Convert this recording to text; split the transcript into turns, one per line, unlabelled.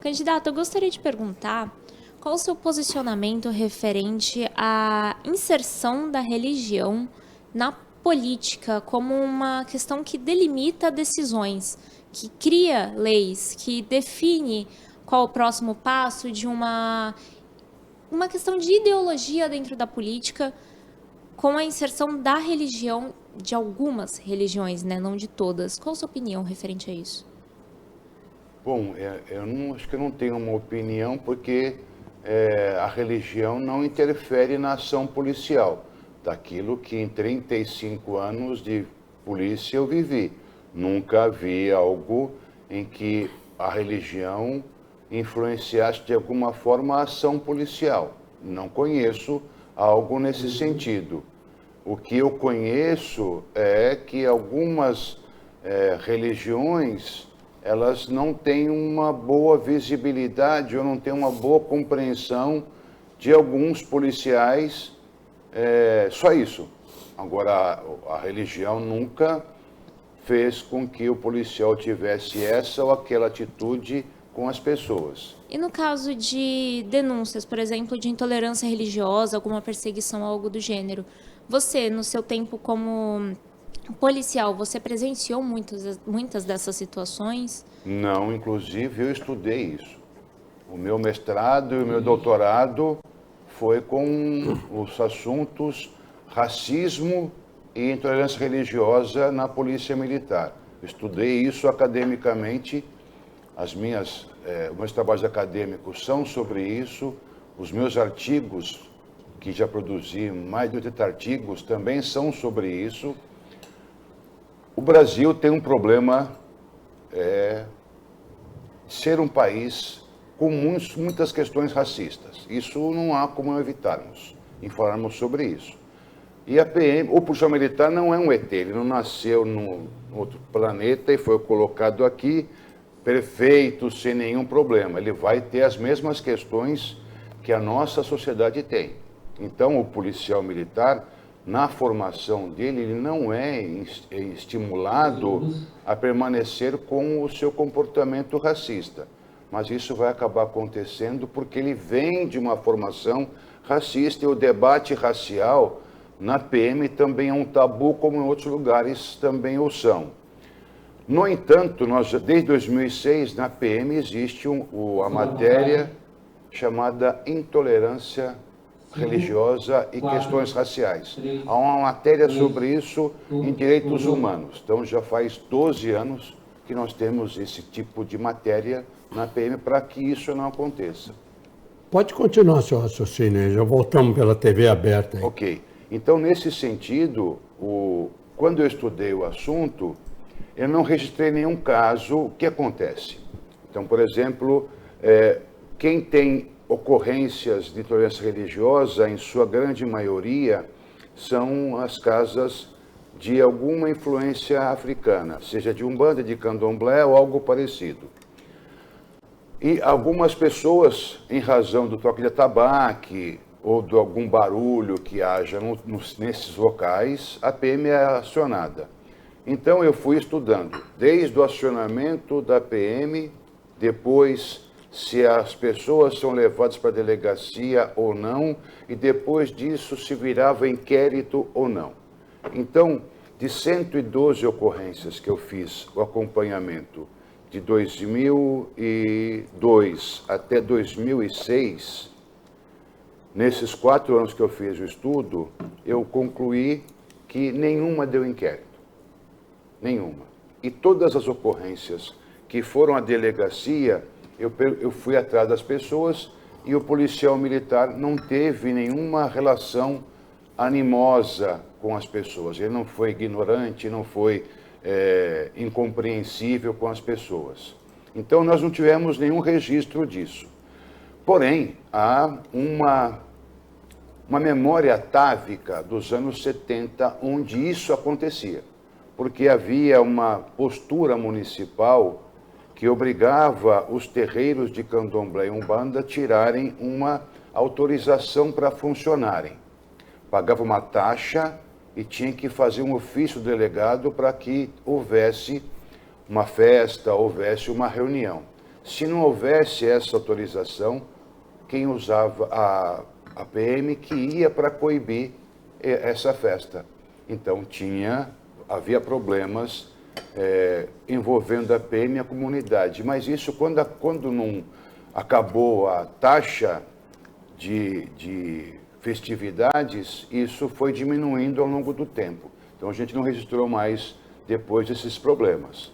Candidato, eu gostaria de perguntar qual o seu posicionamento referente à inserção da religião na política como uma questão que delimita decisões, que cria leis, que define qual o próximo passo de uma questão de ideologia dentro da política, com a inserção da religião, de algumas religiões, né, não de todas. Qual a sua opinião referente a isso?
Bom, acho que eu não tenho uma opinião porque a religião não interfere na ação policial, daquilo que em 35 anos de polícia eu vivi. Nunca vi algo em que a religião influenciasse de alguma forma a ação policial. Não conheço algo nesse sentido. O que eu conheço é que algumas religiões elas não têm uma boa visibilidade ou não têm uma boa compreensão de alguns policiais, só isso. Agora, a religião nunca fez com que o policial tivesse essa ou aquela atitude com as pessoas.
E no caso de denúncias, por exemplo, de intolerância religiosa, alguma perseguição, algo do gênero, você, no seu tempo como policial, você presenciou muitas dessas situações?
Não, inclusive eu estudei isso. O meu mestrado e o meu doutorado foi com os assuntos racismo e intolerância religiosa na Polícia Militar. Estudei isso academicamente. Meus trabalhos acadêmicos são sobre isso. Os meus artigos, que já produzi mais de 80 artigos, também são sobre isso. O Brasil tem um problema ser um país com muitas questões racistas. Isso não há como evitarmos, informarmos sobre isso. E a PM, o policial militar não é um ET, ele não nasceu num outro planeta e foi colocado aqui perfeito, sem nenhum problema. Ele vai ter as mesmas questões que a nossa sociedade tem. Então, o policial militar, na formação dele, ele não é estimulado a permanecer com o seu comportamento racista. Mas isso vai acabar acontecendo porque ele vem de uma formação racista e o debate racial na PM também é um tabu, como em outros lugares também o são. No entanto, desde 2006, na PM existe a matéria chamada intolerância religiosa e questões raciais. Há uma matéria sobre isso em direitos humanos. Então, já faz 12 anos que nós temos esse tipo de matéria na PM para que isso não aconteça.
Pode continuar seu raciocínio, já voltamos pela TV aberta. Hein?
Ok. Então, nesse sentido, quando eu estudei o assunto, eu não registrei nenhum caso. O que acontece? Então, por exemplo, quem tem ocorrências de intolerância religiosa, em sua grande maioria, são as casas de alguma influência africana, seja de Umbanda, de Candomblé ou algo parecido. E algumas pessoas, em razão do toque de atabaque ou de algum barulho que haja nesses locais, a PM é acionada. Então eu fui estudando, desde o acionamento da PM, depois se as pessoas são levadas para a delegacia ou não, e depois disso se virava inquérito ou não. Então, de 112 ocorrências que eu fiz o acompanhamento de 2002 até 2006, nesses 4 anos que eu fiz o estudo, eu concluí que nenhuma deu inquérito. Nenhuma. E todas as ocorrências que foram à delegacia, eu fui atrás das pessoas e o policial militar não teve nenhuma relação animosa com as pessoas. Ele não foi ignorante, não foi incompreensível com as pessoas. Então, nós não tivemos nenhum registro disso. Porém, há uma memória atávica dos anos 70 onde isso acontecia, porque havia uma postura municipal que obrigava os terreiros de Candomblé e Umbanda a tirarem uma autorização para funcionarem. Pagava uma taxa e tinha que fazer um ofício do delegado para que houvesse uma festa, houvesse uma reunião. se não houvesse essa autorização, quem usava a PM que ia para coibir essa festa. Então havia problemas envolvendo a PM e a comunidade. Mas isso, quando não acabou a taxa de festividades, isso foi diminuindo ao longo do tempo. Então a gente não registrou mais depois desses problemas.